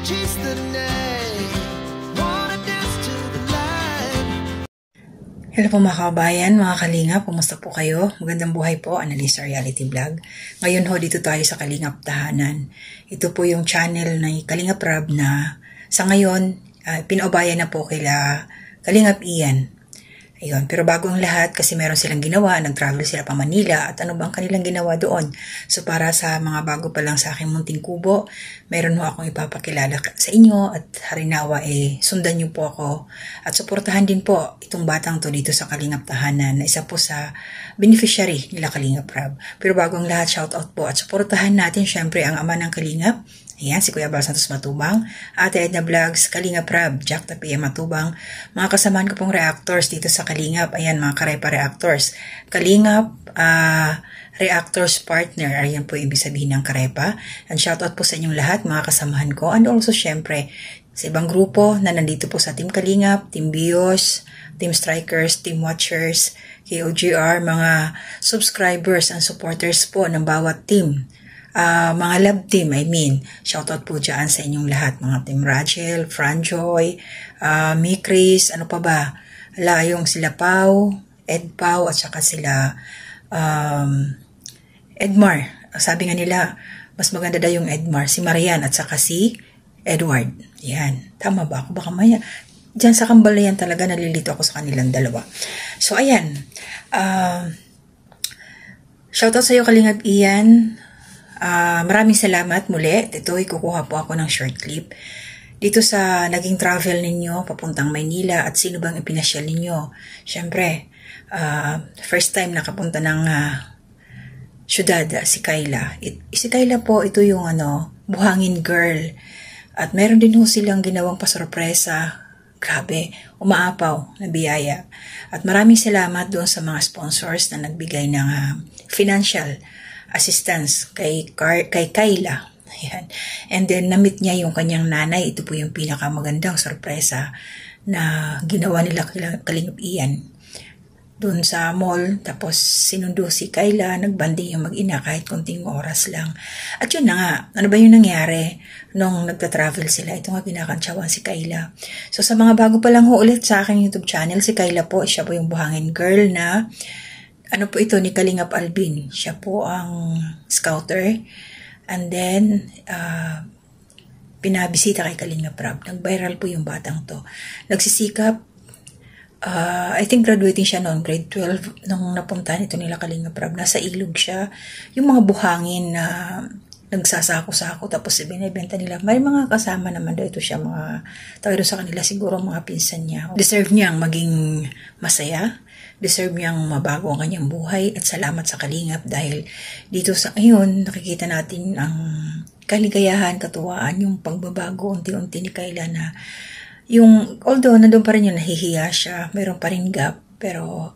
chase the night, wanna dance to the light. Hello po mga kabayan, mga Kalingap, kumusta po kayo? Magandang buhay po, Analisa Reality Vlog. Ngayon ho, dito tayo sa Kalingap Tahanan. Ito po yung channel ng Kalingap Rab na sa ngayon, pinaubayan na po kila Kalingap Ian. Ayun, pero bago ang lahat, kasi meron silang ginawa, nag-travel sila pa Manila, at ano bang kanilang ginawa doon? So para sa mga bago pa lang sa aking munting kubo, meron ho akong ipapakilala sa inyo, at harinawa sundan niyo po ako, at suportahan din po itong batang to dito sa Kalingap Tahanan, na isa po sa beneficiary nila Kalingap Rab. Pero bago ang lahat, shout out po, at suportahan natin syempre ang ama ng Kalingap. Ayan, si Kuya Bal Santos Matubang, Ate Edna Vlogs, Kalingap Rab, Jack Tapia Matubang, mga kasamaan ko pong reactors dito sa Kalingap. Ayan, mga Karepa reactors. Kalingap reactors partner, ayan po ibig sabihin ng Karepa. And shoutout po sa inyong lahat, mga kasamahan ko. And also, syempre, sa ibang grupo na nandito po sa Team Kalingap, Team Bios, Team Strikers, Team Watchers, KOGR, mga subscribers and supporters po ng bawat team. Mga love team, shoutout po dyan sa inyong lahat, mga Team Rachel, Franjoy, Mikris, ano pa ba, yung sila Pau, Ed Pau, at saka sila Edmar. Sabi nga nila, mas maganda daw yung Edmar, si Marian, at saka si Edward. Yan, tama ba ako? Baka maya, dyan sa Kambalayan talaga, nalilito ako sa kanilang dalawa. So, ayan, shoutout sa iyo, Kalingap Ian. Maraming salamat muli. Ito, kukuha po ako ng short clip dito sa naging travel ninyo papuntang Maynila at sino bang ipinasyal ninyo. Siyempre, first time nakapunta ng syudad, si Kayla. Si Kayla po, ito yung buhangin girl. At meron din ho silang ginawang pasorpresa. Grabe, umaapaw na biyaya. At maraming salamat doon sa mga sponsors na nagbigay ng financial assistance kay Kayla. Ayan. And then, na-meet niya yung kanyang nanay. Ito po yung pinakamagandang sorpresa na ginawa nila Kalingap Ian doon sa mall. Tapos, sinundo si Kayla. Nagbanding yung mag-ina kahit konting oras lang. At yun na nga. Ano ba yung nangyari nung nagta-travel sila? Ito nga kinakantsawan si Kayla. So, sa mga bago pa lang ho ulit sa aking YouTube channel, si Kayla po, siya po yung buhangin girl na ano po ito ni Kalingap Alvin. Siya po ang scouter. And then, pinabisita kay Kalingap Rab. Nag-viral po yung batang to. Nagsisikap. I think graduating siya noon, grade 12, nung napuntahan ito nila Kalingap Rab. Nasa ilog siya. Yung mga buhangin na nagsasako-sako tapos binibenta nila. May mga kasama naman daw ito siya. Mga tawag sa kanila siguro mga pinsan niya. Deserve niyang maging masaya. Deserve niyang mabago ang kanyang buhay at salamat sa Kalingap dahil dito sa ngayon nakikita natin ang kaligayahan, katuwaan, yung pagbabago unti-unti ni Kayla na yung although nandun pa rin yung nahihiya siya, mayroon pa rin gap pero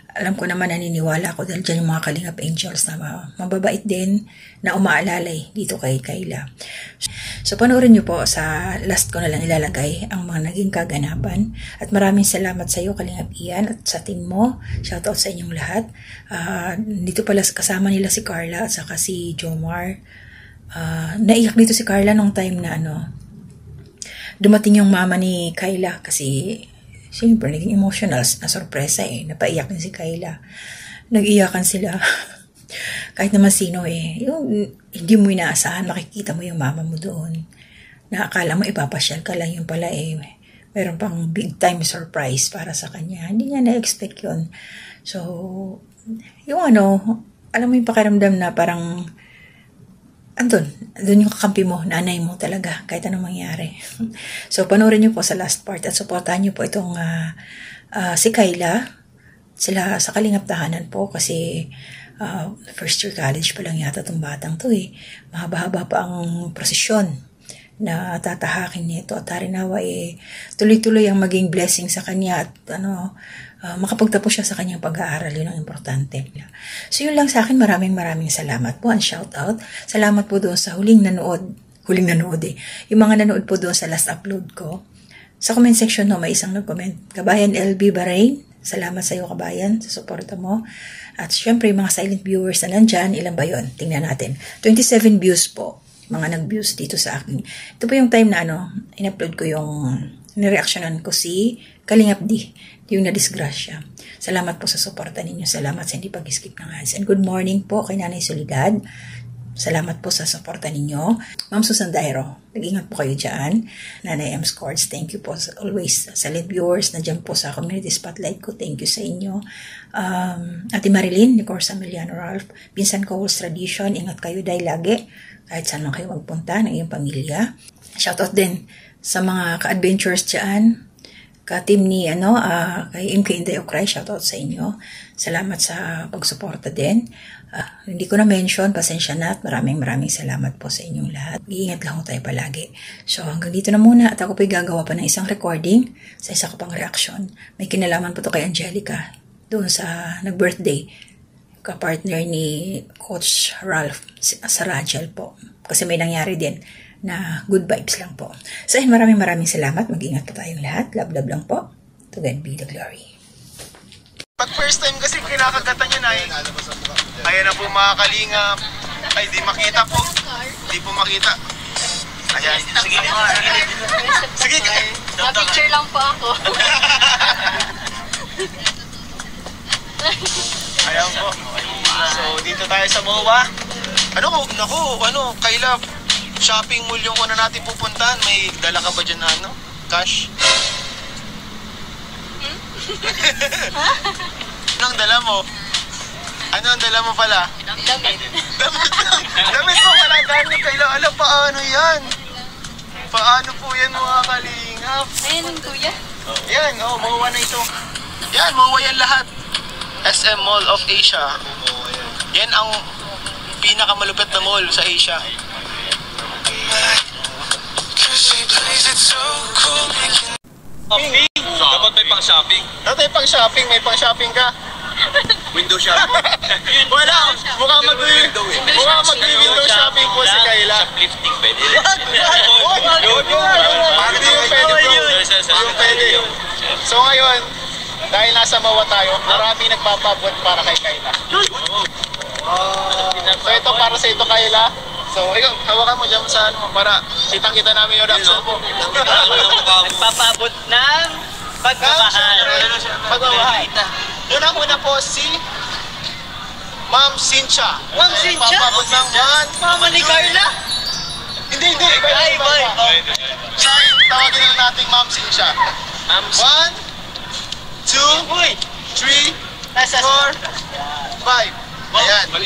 alam ko naman naniniwala ako dahil dyan yung mga Kalingap Angels na mababait din na umaalalay dito kay Kayla. So, panoorin nyo po sa last ko na lang ilalagay ang mga naging kaganapan. At maraming salamat sa iyo, Kalingap Ian, at sa team mo. Shoutout sa inyong lahat. Dito pala kasama nila si Carla at saka si Jomar. Naiyak dito si Carla nung time na dumating yung mama ni Kayla kasi siyempre, naging emotional na sorpresa napaiyak din si Kayla. Nag-iyakan sila. Kahit naman sino yung hindi mo inaasahan, makikita mo yung mama mo doon. Nakakala mo ipapasyal ka lang, yung pala meron pang big time surprise para sa kanya. Hindi niya na-expect yun. So, yung alam mo yung pakiramdam na parang andun yung kakampi mo, nanay mo talaga, kahit anong mangyari. So, panoorin niyo po sa last part at supportahan niyo po itong si Kayla, sila sa Kalingap Tahanan po kasi first year college pa lang yata itong batang to Mahaba-haba pa ang prosesyon na tatahakin nito at harinawa tuloy-tuloy ang maging blessing sa kanya at makapagtapos siya sa kanyang pag-aaral. Yun ang importante. So yun lang sa akin, maraming salamat po and shout out. Salamat po doon sa huling nanood yung mga nanood po doon sa last upload ko. Sa comment section may isang nag-comment, Kabayan LB Bahrain, salamat sa iyo Kabayan sa suporta mo. At syempre mga silent viewers na nandyan, ilan ba yun? Tingnan natin, 27 views po. mga nag-views dito sa akin. Ito po yung time na in-upload ko yung nireaksyonan ko si Kalingap D, yung na-disgrasya. Salamat po sa suporta ninyo. Salamat sa hindi pag-skip ng ads. And good morning po kay Nanay Soledad. Salamat po sa suporta ninyo. Ma'am Susan Dairo, nag-ingat po kayo dyan. Nanay M. Scords, thank you po always sa live viewers. Nandiyan po sa community spotlight ko. Thank you sa inyo. Ate Marilyn, ni Corsa Emiliano Ralph, Pinsan Coles Tradition, ingat kayo dahil lagi. Kahit saan man kayo magpunta ng iyong pamilya. Shoutout din sa mga ka-adventures dyan. Ka-team ni, kay MK Inday Okray, shoutout sa inyo. Salamat sa pagsuporta din. Hindi ko na-mention, pasensya na at maraming salamat po sa inyong lahat. Iingat lang ho tayo palagi. So hanggang dito na muna at ako po'y gagawa pa ng isang recording sa isa ko pang reaction. May kinalaman po to kay Angelica doon sa nag-birthday ka-partner ni Coach Ralph sa Rachel po. Kasi may nangyari din na good vibes lang po. So maraming salamat. Mag-ingat po tayong lahat. Love lang po. To God be the glory. Pag first time kasi kinakagatan yun ay ayan na po mga kalingap. Ay di makita po. Di po makita. Ayan. Sige. Na-picture lang po ako. Ayan po. So dito tayo sa MOA. Kailap. Shopping mall yung una natin pupuntahan. May dala ka ba dyan na cash? Anong dala mo? Ano ang dala mo pala? Damit. Damit mo pala, dami kaila. Alam, paano yan? Paano po yan mga kalingap? Ayan ang kuya. Yan, MOA na ito. Yan, MOA yan lahat. SM Mall of Asia. Yan ang pinakamalupit na mall sa Asia. Dapat may pang-shopping. Tatay pang-shopping, may pang-shopping ka. Window shopping. Wala, mukhang mag-window shopping po si Kayla. Shoplifting pwede. Yung pwede. So ngayon, dahil nasa MOA tayo, maraming nagpapabot para kay Kayla. So ito para sa ito Kayla. So ikaw, hawakan mo dyan sa para kitang-kita namin yung reaction mo. Nagpapabot ng pagmamahal. Pagmamahal. Una po si Ma'am Cynthia. Ma'am Cynthia? Papabot ng Mama ni Carla? Hindi. Iba. Siya, tawagin na natin Ma'am Cynthia. 1, 2, 3, 4, 5. Ayan. 5,000?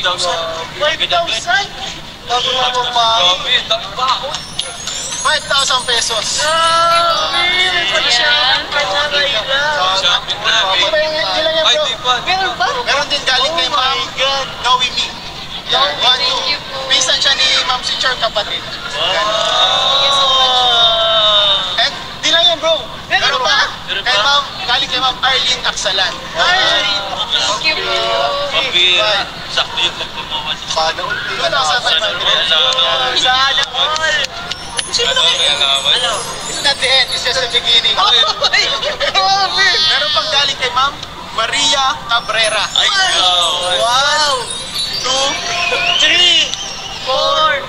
5,000 pesos. Meron din galing kay Ma'am Noemi. Pisan siya ni Ma'am Cynthia, kapatid. And di lang yan bro. Meron pa. Galing kay Ma'am Arlene Aksalan. Thank you po. Sakto yung pagpapawad. 2,500. Sana all! It's not the end, it's just the beginning. Meron pang galing kay Ma'am Maria Cabrera. Wow! 2, 3, 4,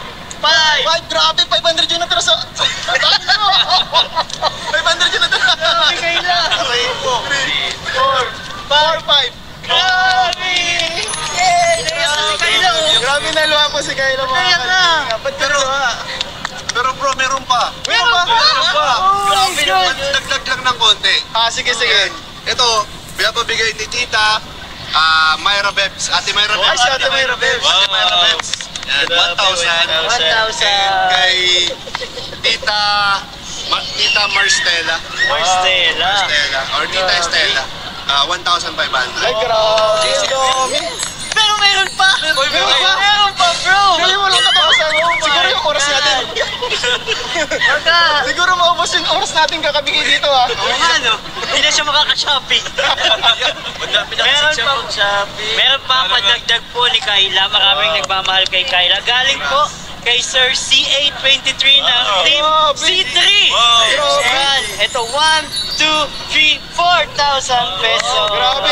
5! grabe, 500 yung natira sa... 500 yung natira. Grabe Kayla! 4, 5. Grabe! Yay! Naiyak na si Kayla oh! Grabe na luha po si Kayla mga Naiyak na! kalingap. Ba't ka luha? Pero bro, meron pa. Meron pa? Grabe naman, dagdag lang ng konti. Sige. Ito, pinapabigay ni Tita Myra Bebs. Ate Myra Bebs. Si Ate Myra Bebs. Ate Myra Bebs. Yan, 1,000. 1,000! Kay Tita Marstella. Marstella! Or Tita Estela. 1,500. Ay, grabe. Pero meron pa! Meron pa bro! Hindi mo lang katapusan mo. Siguro yung oras natin. Siguro maubos yung oras natin kakabigay dito ha. Ano? Hindi na siya makaka-shopping. Meron pa padagdag po ni Kayla. Maraming nagmamahal kay Kayla. Galing po kay Sir CA23 ng Team C3. Yan. Ito, 1, 2, 3, 4,000 pesos. Grabe.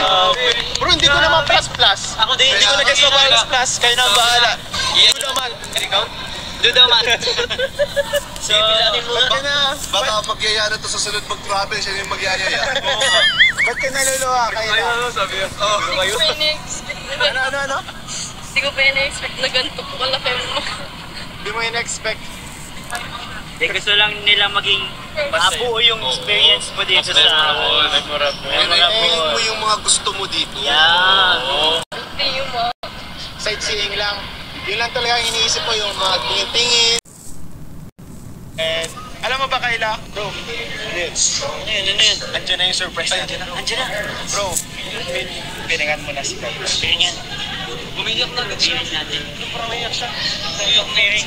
Bro, hindi ko naman plus. Ako din. Hindi ko na guess na plus. Kayo na ang bahala. Ito naman. Do the math. So, Baka magyayari to sa sunod mag-travel, siya yung magyayaya. Ba't ka naluluha, Kayla? Sabi niya. Oh, kayo. Ano? Hindi ko pa na-expect na ganito po kalaki mo. Hindi mo in-expect. gusto lang nila maging mabuo yung experience mo dito sa Memorable mo yung mga gusto mo dito. Yeah. Hindi yung mga Sightseeing lang. Yun lang talaga ang iniisip ko, yung mga tingin-tingin. And, alam mo ba, Kayla? Bro, yes. Ano yun? Andiyan na yung surprise natin. Andiyan na. Bro, piningan mo na si Kayla. Piringan. Umiyak na. Piringan natin. Umiyak siya. Umiyak na rin.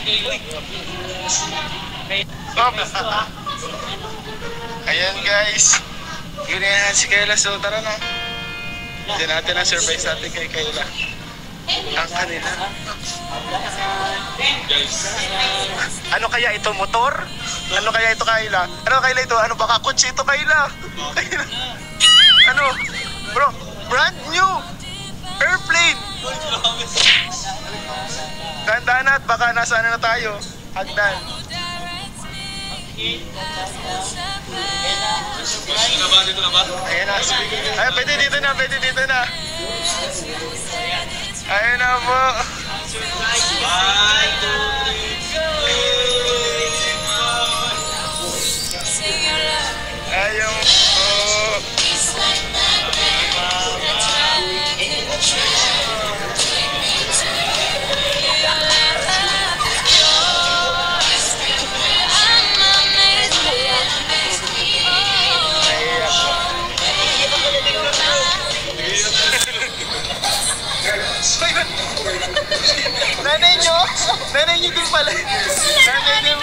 Ayan guys. Yun na yan si Kayla. So tara na. Diyan natin ang surprise natin kay Kayla. Ang kanila. Ano kaya ito? Motor? Ano kaya ito, Kayla? Ano Kayla ito? Ano baka kotse ito, Kayla? Ano? Bro, brand new airplane. Dahan-dahan at baka nasa ano na tayo. Hagdan. Ayan na. Ay, pwede dito na. Ayan na po. Ayaw po. Nanay nyo din pala. Nanay nyo.